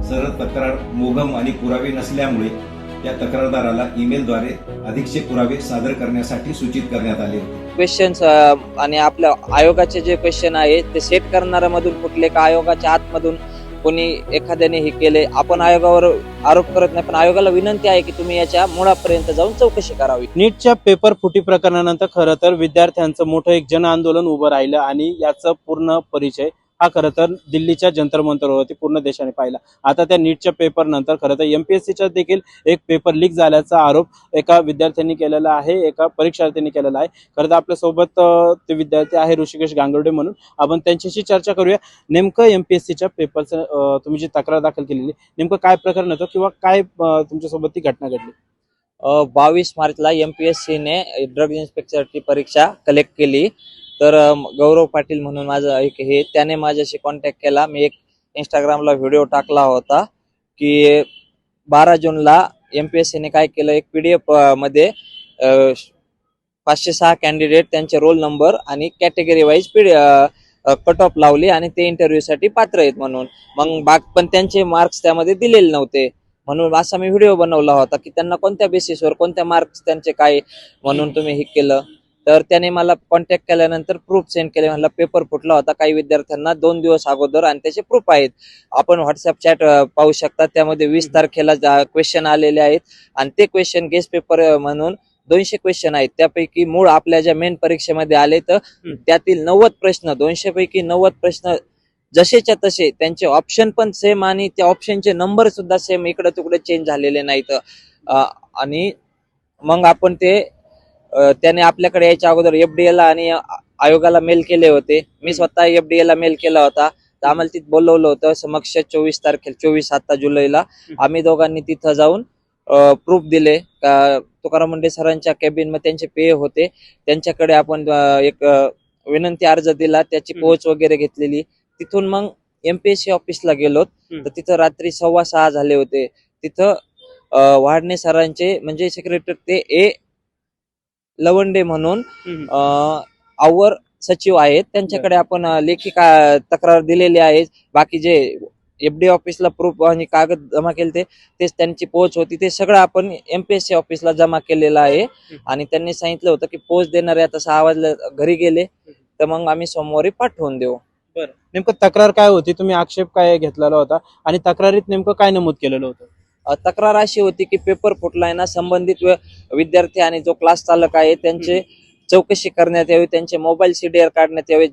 सरळ तक्रार मोगम आणि पुरावे नसल्यामुळे या तक्रारदाराला ईमेलद्वारे अधिकचे पुरावे सादर करण्यासाठी सूचित करण्यात आले होते. क्वेश्चन्स आणि आपल्या आयोगाचे जे क्वेश्चन आहे ते सेट करणाऱ्यामधून कुठले का आयोगाच्या आतमधून कोणी एखाद्याने हे केले. आपण आयोगावर आरोप करत नाही, पण आयोगाला विनंती आहे की तुम्ही याच्या मुळापर्यंत जाऊन चौकशी करावी. नीटच्या पेपर फुटी प्रकरणानंतर खरं तर विद्यार्थ्यांचं मोठं एक जन आंदोलन उभं राहिलं आणि याचा पूर्ण परिचय हा खरं तर दिल्लीच्या जंतर मंतरवरती पूर्ण देशाने पाहिला. आता त्या नीटच्या पेपर नंतर खरं तर एमपीएससीचा देखील एक पेपर लीक झाल्याचा आरोप एका विद्यार्थ्यांनी केलेला आहे, एका परीक्षार्थींनी केलेला आहे. खरं तर आपल्यासोबत ते विद्यार्थी आहे ऋषिकेश गांगर्डे म्हणून. आपण त्यांच्याशी चर्चा करूया. नेमकं एमपीएससीच्या पेपरचं तुम्ही जी तक्रार दाखल केलेली नेमकं काय प्रकरण होतं किंवा काय तुमच्यासोबत ती घटना घडली? 22 मार्चला एमपीएससीने ड्रग इन्स्पेक्टरची परीक्षा कलेक्ट केली. तर गौरव पाटील म्हणून माझं एक हे त्याने माझ्याशी कॉन्टॅक्ट केला. मी एक इंस्टाग्रामला व्हिडिओ टाकला होता की 12 जूनला एमपीएससीने काय केलं, एक पीडीएफ मध्ये 506 कॅन्डिडेट त्यांचे रोल नंबर आणि कॅटेगरी वाईज कट ऑफ लावली आणि ते इंटरव्ह्यूसाठी पात्र आहेत म्हणून. मग पण त्यांचे मार्क्स त्यामध्ये दिलेले नव्हते. म्हणून असा मी व्हिडिओ बनवला होता की त्यांना कोणत्या बेसिसवर कोणत्या मार्क्स त्यांचे काय म्हणून तुम्ही हे केलं. तर त्याने मला कॉन्टॅक्ट केल्यानंतर प्रूफ सेंड केले. म्हणला पेपर फुटला होता काही विद्यार्थ्यांना 2 दिवस अगोदर आणि त्याचे प्रूफ आहेत. आपण व्हॉट्सअप चॅट पाहू शकता. त्यामध्ये 20 तारखेला क्वेश्चन आलेले आहेत आणि ते क्वेश्चन गेस्ट पेपर म्हणून 200 क्वेश्चन आहेत. त्यापैकी मूळ आपल्या ज्या मेन परीक्षेमध्ये आले तर त्यातील 90 प्रश्न 200 पैकी 90 प्रश्न जसेच्या तसे, त्यांचे ऑप्शन पण सेम आणि त्या ऑप्शनचे नंबर सुद्धा सेम, इकडे तिकडे चेंज झालेले नाहीत. आणि मग आपण ते त्याने आपल्याकडे यायच्या अगोदर एफडीए ला आणि आयोगाला मेल केले होते. मी स्वतः एफडीए ला मेल केला होता. तर आम्हाला तिथे बोलवलं होतं समक्ष 24 जुलैला. आम्ही दोघांनी तिथं जाऊन प्रूफ दिले. तुकाराम मुंडे सरांच्या कॅबिन मध्ये त्यांचे पे होते, त्यांच्याकडे आपण एक विनंती अर्ज दिला, त्याची पोच वगैरे घेतलेली. तिथून मग एमपीएससी ऑफिसला गेलो. तर तिथं रात्री 6:15 झाले होते. तिथं वाडणे सरांचे म्हणजे सेक्रेटरी ते ए लवंडे म्हणून आवर सचिव आहेत, त्यांच्याकडे आपण लेखी तक्रार दिलेली आहे. बाकी जे एफडी ऑफिसला प्रूफ आणि कागद जमा केले तेच त्यांची पोच होती, ते सगळं आपण एमपीएससी ऑफिसला जमा केलेलं आहे. आणि त्यांनी सांगितलं होतं की पोच देणारे आता 6 वाजता घरी गेले, तर मग आम्ही सोमवारी पाठवून देऊ. बरं, नेमकं तक्रार काय होती, तुम्ही आक्षेप काय घेतलेला होता आणि तक्रारीत नेमकं काय नमूद केलेलं होतं? तक्रार अशी होती की पेपर फुटलाय ना, संबंधित विद्यार्थी आणि जो क्लास चालक आहे त्यांचे चौकशी करण्यात यावी, त्यांचे मोबाईल सीडीआर काढण्यात यावे.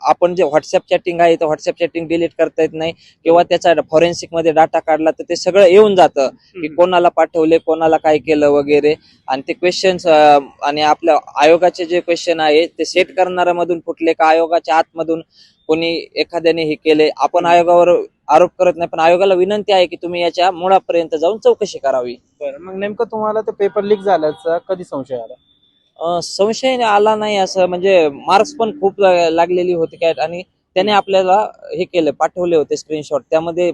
आपण जे व्हॉट्सअप चॅटिंग आहे तर व्हॉट्सअप चॅटिंग डिलीट करता येत नाही, किंवा त्याचा फॉरेन्सिक मध्ये डाटा काढला तर ते सगळं येऊन जातं की कोणाला पाठवले, कोणाला काय केलं वगैरे. आणि ते क्वेश्चन्स आणि आपल्या आयोगाचे जे क्वेश्चन आहे ते सेट करणाऱ्यामधून फुटले का आयोगाच्या आतमधून कोणी एखाद्याने हे केले. आपण आयोगावर आरोप करत नाही, पण आयोगाला विनंती आहे की तुम्ही याच्या मुळापर्यंत जाऊन चौकशी करावी. बरं, मग नेमकं तुम्हाला ते पेपर लीक झाल्याचा कधी संशय आला? संशय आला नाही असं, म्हणजे मार्क्स पण खूप लागलेली होती काय, आणि त्याने आपल्याला हे केलं, पाठवले होते स्क्रीनशॉट. त्यामध्ये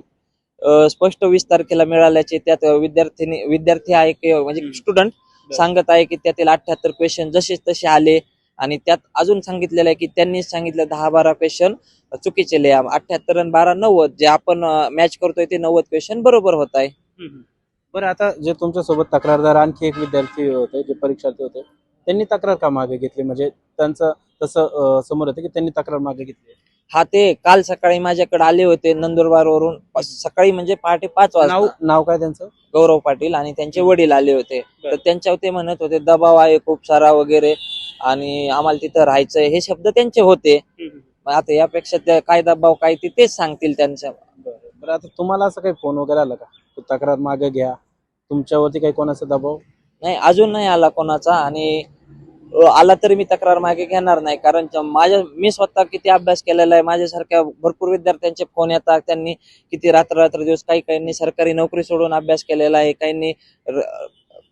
स्पष्ट 20 तारखेला मिळाल्याचे त्यात विद्यार्थी आहे की म्हणजे स्टुडंट सांगत आहे की त्यातील 78 क्वेश्चन जसे तसे आले. आणि त्यात अजून सांगितलेलं आहे की त्यांनी सांगितलं 10-12 क्वेश्चन चुकीचे लिहा, 78 आणि 12 90, जे आपण मॅच करतोय ते 90 क्वेश्चन बरोबर होत आहे. बरं, आता जे तुमच्या सोबत तक्रारदार आणखी एक विद्यार्थी होते, जे परीक्षार्थी होते, त्यांनी तक्रार का मागे घेतली? म्हणजे त्यांचं तसं समोर होतं की त्यांनी तक्रार मागे घेतली. हा, ते काल सकाळी माझ्याकडे आले होते नंदुरबार वरून, सकाळी म्हणजे पहाटे 5 वाजता. नाव काय त्यांचं? गौरव पाटील. आणि त्यांचे वडील आले होते. तर त्यांच्यावर ते म्हणत होते दबाव आहे खूप सारा वगैरे आणि आम्हाला तिथं राहायचंय, हे शब्द त्यांचे होते. आता यापेक्षा त्या काय दबाव काय तेच सांगतील त्यांच्या. बरं, आता तुम्हाला असं काही फोन वगैरे आला का तक्रार मागे घ्या, तुमच्यावरती काही कोणाचा दबाव? नाही, अजून नाही आला कोणाचा. आणि आला तरी मी तक्रार मागे घेणार नाही, कारण मी स्वतः किती अभ्यास केलेला आहे. माझ्यासारख्या भरपूर विद्यार्थ्यांचे फोन येतात, त्यांनी किती रात्र दिवस, काहींनी सरकारी नोकरी सोडून अभ्यास केलेला आहे, काहींनी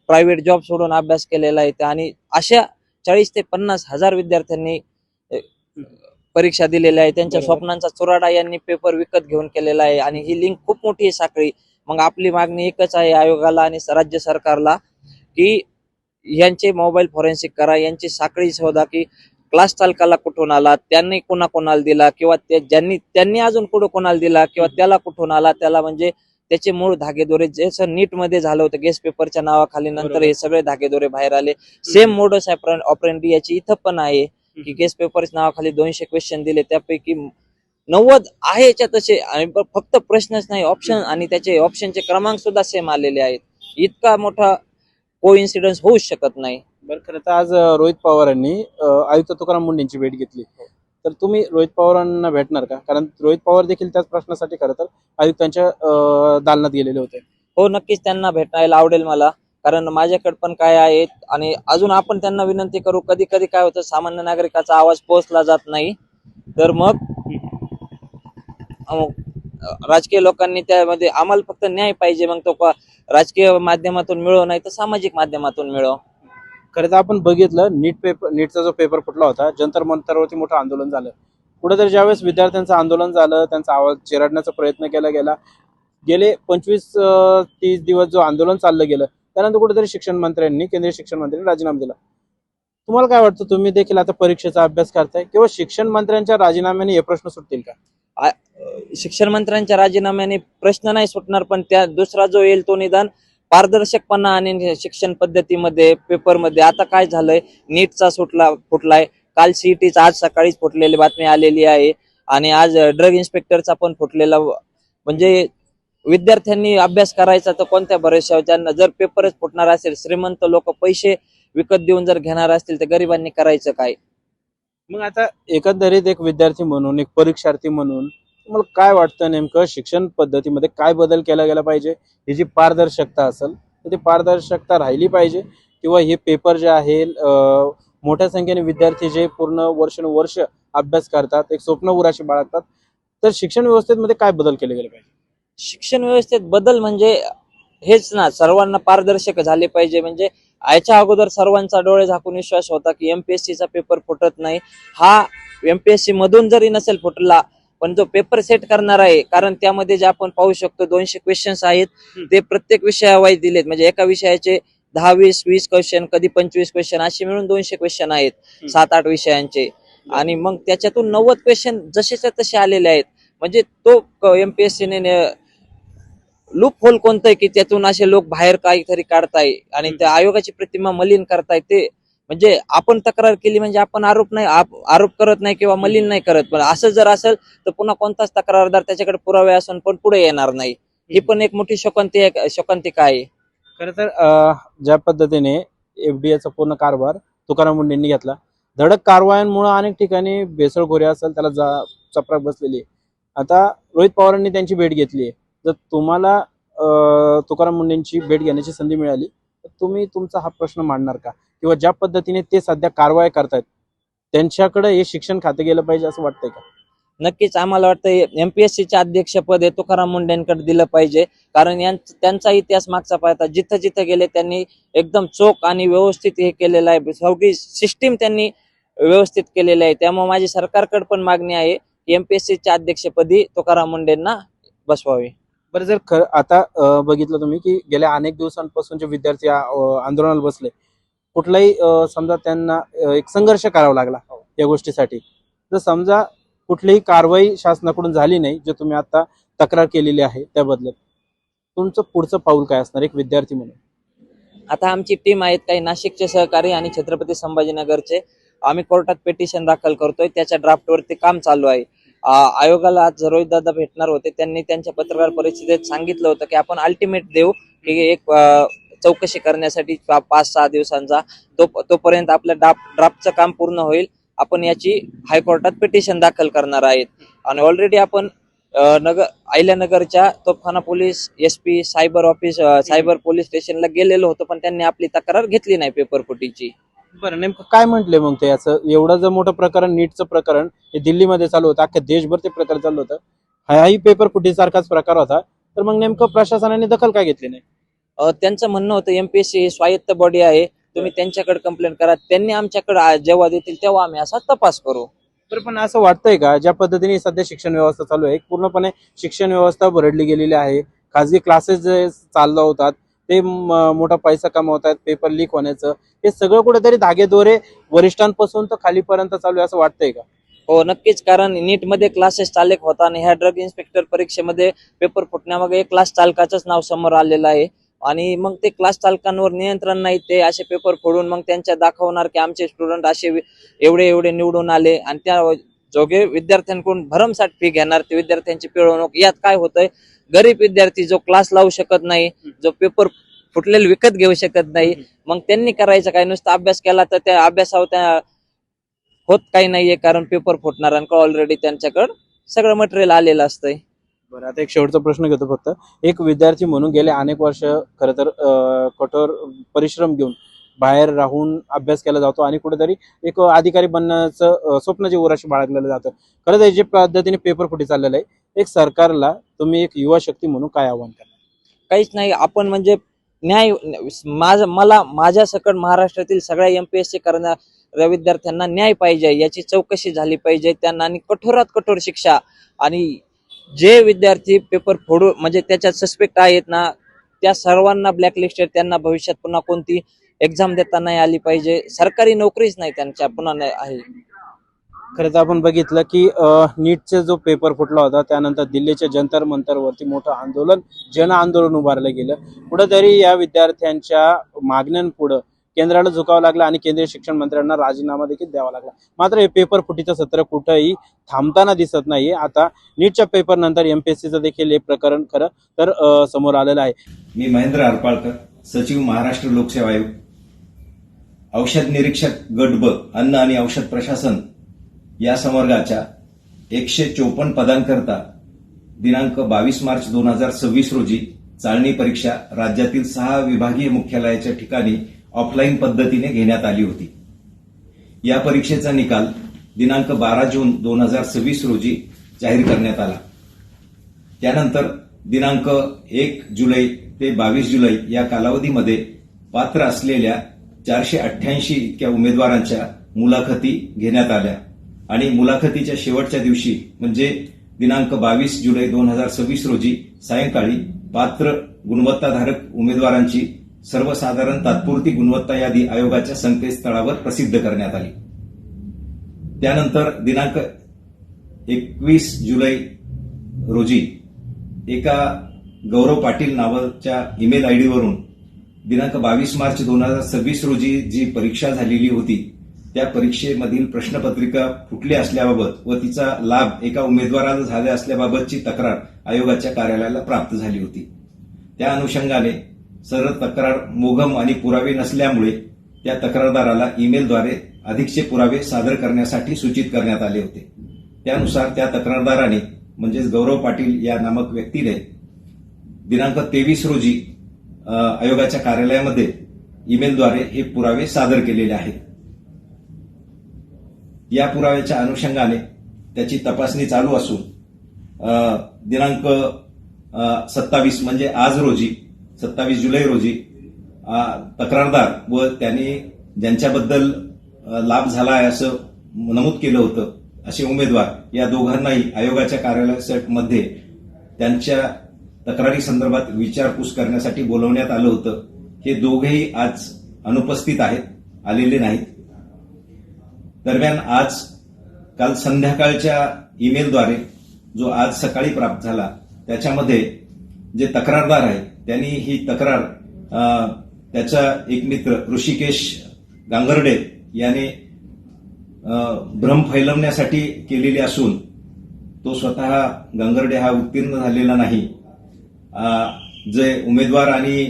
प्रायव्हेट जॉब सोडून अभ्यास केलेला आहे. आणि अशा 40 ते 50 हजार विद्यार्थ्यांनी परीक्षा दिलेल्या आहे. त्यांच्या स्वप्नांचा चुराडा यांनी पेपर विकत घेऊन केलेला आहे. आणि ही लिंक खूप मोठी आहे साखळी. मग आपली मागणी एकच आहे आयोगाला आणि राज्य सरकारला की यांचे मोबाईल फॉरेन्सिक करा, यांची साखळी शोधा की क्लास चालकाला कुठून आला, त्यांनी कोणाला दिला, किंवा त्यांनी अजून कुठं कोणाला दिला, किंवा त्याला कुठून आला, त्याला म्हणजे त्याचे मूळ धागेदोरे जसं नीट मध्ये झालं होतं गेस्ट पेपरच्या नावाखाली, नंतर बरोबर. हे सगळे धागेदोरे बाहेर आले. सेम मोडस ऑपरेंडी याची इथं पण आहे की गेस्ट पेपरच्या नावाखाली 200 क्वेश्चन दिले, त्यापैकी 90 आहे याच्यात तसे, आणि फक्त प्रश्नच नाही, ऑप्शन आणि त्याचे ऑप्शनचे क्रमांक सुद्धा सेम आलेले आहेत. इतका मोठा कोइन्सिडन्स होऊच शकत नाही. बरं, खरं तर आज रोहित पवारांनी आयुक्त तुकाराम मुंडेंची भेट घेतली. तर तुम्ही रोहित पवारांना भेटणार का? कारण रोहित पवार देखील त्याच प्रश्नासाठी खरं तर आयुक्तांच्या दालनात गेलेले होते. हो, नक्कीच त्यांना भेटायला आवडेल मला, कारण माझ्याकडे पण काय आहे आणि अजून आपण त्यांना विनंती करू. कधी कधी काय होतं, सामान्य नागरिकाचा आवाज पोहोचला जात नाही, तर मग राजकीय लोकांनी त्यामध्ये आम्हाला फक्त न्याय पाहिजे. मग तो राजकीय माध्यमातून मिळो, नाही तर सामाजिक माध्यमातून मिळो. खरं तर आपण बघितलं नीटचा जो पेपर फुटला होता, जंतर मंतरवरती मोठं आंदोलन झालं. कुठेतरी ज्यावेळेस विद्यार्थ्यांचं आंदोलन झालं, त्यांचा आवाज चिरडण्याचा प्रयत्न केला गेला, गेले 25-30 दिवस जो आंदोलन चाललं गेलं, त्यानंतर कुठेतरी केंद्रीय शिक्षण मंत्र्यांनी राजीनामा दिला. तुम्हाला काय वाटतं, तुम्ही देखील आता परीक्षेचा अभ्यास करताय, किंवा शिक्षण मंत्र्यांच्या राजीनाम्याने हे प्रश्न सुटतील का? शिक्षण मंत्र्यांच्या राजीनाम्याने प्रश्न नाही सुटणार, पण त्या दुसरा जो येईल तो निदान पारदर्शकपणा आणि शिक्षण पद्धतीमध्ये, पेपरमध्ये. आता काय झालंय, नीटचा फुटलाय, काल सीईटीचा आज सकाळीच फुटलेली बातमी आलेली आहे, आणि आज ड्रग इन्स्पेक्टरचा पण फुटलेला. म्हणजे विद्यार्थ्यांनी अभ्यास करायचा तर कोणत्या भरोश्यावर? त्यांना जर पेपरच फुटणार असेल, श्रीमंत लोक पैसे विकत देऊन जर घेणार असतील, तर गरिबांनी करायचं काय? मग आता एकंदरीत एक विद्यार्थी म्हणून, एक परीक्षार्थी म्हणून तुम्हाला काय वाटतं, नेमकं शिक्षण पद्धतीमध्ये काय बदल केला गेला पाहिजे? ही जी पारदर्शकता असेल तर ती पारदर्शकता राहिली पाहिजे, किंवा हे पेपर जे आहे, मोठ्या संख्येने विद्यार्थी जे पूर्ण वर्षानुवर्ष अभ्यास करतात, एक स्वप्न उराशी बाळगतात, तर शिक्षण व्यवस्थेमध्ये काय बदल केले गेले पाहिजे? शिक्षण व्यवस्थेत बदल म्हणजे हेच ना, सर्वांना पारदर्शक झाले पाहिजे. म्हणजे याच्या अगोदर सर्वांचा डोळे झाकून विश्वास होता की एमपीएससीचा पेपर फुटत नाही. हा एमपीएससी मधून जरी नसेल फुटला, पण जो पेपर सेट करणार आहे, कारण त्यामध्ये जे आपण पाहू शकतो 200 क्वेश्चन्स आहेत, ते प्रत्येक विषयावाईज दिलेत. म्हणजे एका विषयाचे 10, 20 क्वेश्चन, कधी 25 क्वेश्चन, असे मिळून 200 क्वेश्चन आहेत 7-8 विषयांचे. आणि मग त्याच्यातून 90 क्वेश्चन जसेच्या तसे आलेले आहेत. म्हणजे तो एमपीएससीने लूप होल कोणतं आहे की त्यातून असे लोक बाहेर काहीतरी काढताय आणि त्या आयोगाची प्रतिमा मलिन करताय. ते म्हणजे आपण तक्रार केली म्हणजे आपण आरोप करत नाही किंवा मलिन नाही करत, पण असं जर असेल तर पुन्हा कोणताच तक्रारदार त्याच्याकडे पुरावे असून पण पुढे येणार नाही. ही पण एक मोठी शोकांतिका आहे. खरं तर ज्या पद्धतीने एफडीएचा पूर्ण कारभार तुकाराम मुंडेंनी घेतला, धडक कारवायांमुळे अनेक ठिकाणी भेसळखोरी असेल त्याला चपराक बसलेली आहे. आता रोहित पवारांनी त्यांची भेट घेतली आहे. जर तुम्हाला तुकाराम मुंडेंची भेट घेण्याची संधी मिळाली तर तुम्ही तुमचा हा प्रश्न मांडणार का? किंवा ज्या पद्धतीने ते सध्या कारवाई करतायत, त्यांच्याकडे हे शिक्षण खाते गेलं पाहिजे असं वाटतंय का? नक्कीच आम्हाला वाटतं एमपीएससीचे अध्यक्षपद हे तुकाराम मुंडेंकडे दिलं पाहिजे, कारण त्यांचा इतिहास मागचा पाहता जिथं जिथं गेले त्यांनी एकदम चोख आणि व्यवस्थित हे केलेलं आहे. सगळी सिस्टीम त्यांनी व्यवस्थित केलेली आहे. त्यामुळे माझी सरकारकडे पण मागणी आहे की एमपीएससीच्या अध्यक्षपदी तुकाराम मुंडेंना बसवावे. बरं, जर आता बघितलं तुम्ही की गेल्या अनेक दिवसांपासून जे विद्यार्थी आंदोलनाला बसले, कुठलाही समजा त्यांना एक संघर्ष करावा लागला या गोष्टीसाठी, जर समजा कुठलीही कारवाई शासनाकडून झाली नाही, जे तुम्ही आता तक्रार केलेली आहे त्याबद्दल, तुमचं पुढचं पाऊल काय असणार एक विद्यार्थी म्हणून? आता आमची टीम आहेत, काही नाशिकचे सहकारी आणि छत्रपती संभाजीनगरचे. आम्ही कोर्टात पिटिशन दाखल करतोय, त्याच्या ड्राफ्टवरती काम चालू आहे. आयोगाला आज रोहित दादा भेटणार होते, त्यांनी त्यांच्या पत्रकार परिषदेत सांगितलं होतं की आपण अल्टिमेट देऊ की एक चौकशी करण्यासाठी 5-6 दिवसांचा, तोपर्यंत आपल्या ड्राफ्टचं काम पूर्ण होईल. आपण याची हायकोर्टात पिटिशन दाखल करणार आहेत. आणि ऑलरेडी आपण अहिल्यानगरच्या तोफखाना पोलीस SP सायबर पोलीस स्टेशनला गेलेलो होतो, पण त्यांनी आपली तक्रार घेतली नाही पेपर फुटीची. बरं, नेमकं काय म्हटले मग ते? याचं एवढं जर मोठं प्रकरण, नीटचं प्रकरण हे दिल्लीमध्ये चालू होतं, अख्ख्या देशभर ते प्रकरण चालू होतं, हाही पेपर फुटीसारखाच प्रकार होता, तर मग नेमकं प्रशासनाने दखल काय घेतली नाही? त्यांचं म्हणणं होतं एमपीएससी ही स्वायत्त बॉडी आहे, तुम्ही त्यांच्याकडे कंप्लेंट करा, त्यांनी आमच्याकडे जेव्हा देतील तेव्हा आम्ही असा तपास करू. तर पण असं वाटतंय का, ज्या पद्धतीने सध्या शिक्षण व्यवस्था चालू आहे, पूर्णपणे शिक्षण व्यवस्था भरडली गेलेली आहे, खाजगी क्लासेस जे चाललं होतात ते मोठा पैसा कमावतात, पेपर लीक होण्याचं, हे सगळं कुठेतरी धागेदोरे वरिष्ठांपासून तर खालीपर्यंत चालू आहे असं वाटतंय का? हो नक्कीच, कारण नीटमध्ये क्लासेस चालक होता आणि ह्या ड्रग इन्स्पेक्टर परीक्षेमध्ये पेपर फुटण्यामागे क्लास चालकाचंच नाव समोर आलेलं आहे. आणि मग ते क्लास चालकांवर नियंत्रण नाही, ते असे पेपर फोडून मग त्यांच्या दाखवणार की आमचे स्टुडंट असे एवढे एवढे निवडून आले आणि त्या जोगे विद्यार्थ्यांकडून भरमसाठ फी घेणार, ते विद्यार्थ्यांची पिळवणूक. यात काय होतंय, गरीब विद्यार्थी जो क्लास लावू शकत नाही, जो पेपर फुटलेले विकत घेऊ शकत नाही, मग त्यांनी करायचं काय, नुसता अभ्यास केला तर त्या अभ्यासावर त्या होत काही नाहीये, कारण पेपर फुटणाऱ्यांकडे ऑलरेडी त्यांच्याकडे सगळं मटेरियल आलेलं असतंय. बरं, आता एक शेवटचा प्रश्न घेतो फक्त. एक विद्यार्थी म्हणून गेले अनेक वर्ष खरं तर कठोर परिश्रम घेऊन बाहेर राहून अभ्यास केला जातो आणि कुठेतरी एक अधिकारी बनण्याचं स्वप्न जे उराशी बाळगलेलं जातं. खरं तर जे पद्धतीने पेपर फुटी चाललेलं आहे, एक सरकारला तुम्ही एक युवा शक्ती म्हणून काय आव्हान करणार? काहीच नाही, आपण म्हणजे न्याय, माझ्या सकट महाराष्ट्रातील सगळ्या MPSC करणाऱ्या विद्यार्थ्यांना न्याय पाहिजे, याची चौकशी झाली पाहिजे त्यांना, आणि कठोरात कठोर शिक्षा. आणि जे विद्यार्थी पेपर फोडू म्हणजे त्याच्यात सस्पेक्ट आहेत ना, त्या सर्वांना ब्लॅकलिस्टेड, त्यांना भविष्यात पुन्हा कोणती एक्झाम देता नाही आली पाहिजे. सरकारी नोकरीच नाही त्यांच्या पुन्हा आहे. खरं तर आपण बघितलं की नीटचा जो पेपर फुटला होता त्यानंतर दिल्लीच्या जंतर मंतरवरती मोठं आंदोलन, जन आंदोलन उभारलं गेलं. कुठंतरी या विद्यार्थ्यांच्या मागण्यांपुढं केंद्राला झुकावं लागलं आणि केंद्रीय शिक्षण मंत्र्यांना राजीनामा देखील द्यावा लागला. मात्र हे पेपर फुटीचं सत्र कुठंही थांबताना दिसत नाहीये. आता नीटच्या पेपर नंतर MPSCचं देखील हे प्रकरण खरं तर समोर आलेलं आहे. मी महेंद्र हरपाळकर, सचिव महाराष्ट्र लोकसेवा आयोग, औषध निरीक्षक गट ब, अन्न आणि औषध प्रशासन या संवर्गाच्या 154 पदांकरता दिनांक 22 मार्च 2026 रोजी चाळणी परीक्षा राज्यातील 6 विभागीय मुख्यालयाच्या ठिकाणी ऑफलाईन पद्धतीने घेण्यात आली होती. या परीक्षेचा निकाल दिनांक 12 जून 2026 रोजी जाहीर करण्यात आला. त्यानंतर दिनांक 1 जुलै ते 22 जुलै या कालावधीमध्ये पात्र असलेल्या 488 इतक्या उमेदवारांच्या मुलाखती घेण्यात आल्या आणि मुलाखतीच्या शेवटच्या दिवशी म्हणजे दिनांक 22 जुलै 2026 रोजी सायंकाळी पात्र गुणवत्ताधारक उमेदवारांची सर्वसाधारण तात्पुरती गुणवत्ता यादी आयोगाच्या संकेतस्थळावर प्रसिद्ध करण्यात आली. त्यानंतर दिनांक 21 जुलै रोजी एका गौरव पाटील नावाच्या ईमेल आयडी वरून दिनांक 22 मार्च 2026 रोजी जी परीक्षा झालेली होती त्या परीक्षेमधील प्रश्नपत्रिका फुटली असल्याबाबत व तिचा लाभ एका उमेदवाराला झाला असल्याबाबतची तक्रार आयोगाच्या कार्यालयाला प्राप्त झाली होती. त्या अनुषंगाने सर्व तक्रार मोघम आणि पुरावे नसल्यामुळे त्या तक्रारदाराला ईमेलद्वारे अधिकचे पुरावे सादर करण्यासाठी सूचित करण्यात आले होते. त्यानुसार त्या तक्रारदाराने म्हणजेच गौरव पाटील या नामक व्यक्तीने दिनांक 23 रोजी आयोगाच्या कार्यालयामध्ये ईमेलद्वारे हे पुरावे सादर केलेले आहेत. या पुराव्याच्या अनुषंगाने त्याची तपासणी चालू असून दिनांक 27 म्हणजे आज रोजी 27 जुलै रोजी तक्रारदार व त्यांनी ज्यांच्याबद्दल लाभ झाला आहे असं नमूद केलं होतं असे उमेदवार या दोघांनाही आयोगाच्या कार्यालयामध्ये त्यांच्या तक्रारी संदर्भात विचारपूस करण्यासाठी बोलवण्यात आलं होतं. हे दोघेही आज अनुपस्थित आहेत, आलेले नाहीत. दरम्यान आज काल संध्याकाळच्या ईमेलद्वारे जो आज सकाळी प्राप्त झाला त्याच्यामध्ये जे तक्रारदार आहे त्यांनी ही तक्रार त्याचा एक मित्र ऋषिकेश गांगर्डे याने भ्रम फैलवण्यासाठी केलेली असून तो स्वतः गांगर्डे हा उत्तीर्ण झालेला नाही. जे उमेदवार आणि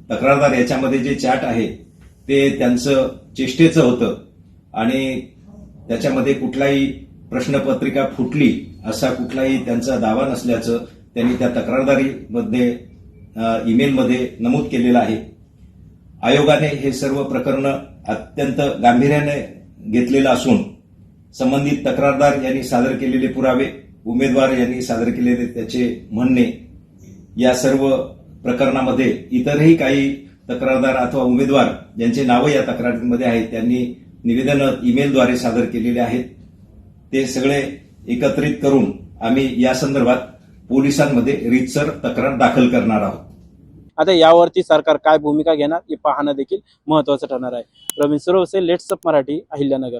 तक्रारदार याच्यामध्ये जे चॅट आहे ते त्यांचं चेष्टेचं होतं आणि त्याच्यामध्ये कुठलाही प्रश्नपत्रिका फुटली असा कुठलाही त्यांचा दावा नसल्याचं त्यांनी त्या तक्रारदारीमध्ये ईमेलमध्ये नमूद केलेलं आहे. आयोगाने हे सर्व प्रकरण अत्यंत गांभीर्याने घेतलेलं असून संबंधित तक्रारदार यांनी सादर केलेले पुरावे, उमेदवार यांनी सादर केलेले त्याचे म्हणणे, या सर्व प्रकरणामध्ये इतरही काही तक्रारदार अथवा उमेदवार ज्यांचे नावं या तक्रारीमध्ये आहेत त्यांनी निवेदन ईमेलद्वारे सादर केलेले आहेत. ते सगळे एकत्रित करून आम्ही या संदर्भात पोलिसांमध्ये रीतसर तक्रार दाखल करणार आहोत. आता यावरती सरकार काय भूमिका घेणार हे पाहणं देखील महत्वाचं ठरणार आहे. Ravindra Suravase, let's up Marathi, Ahilyanagar.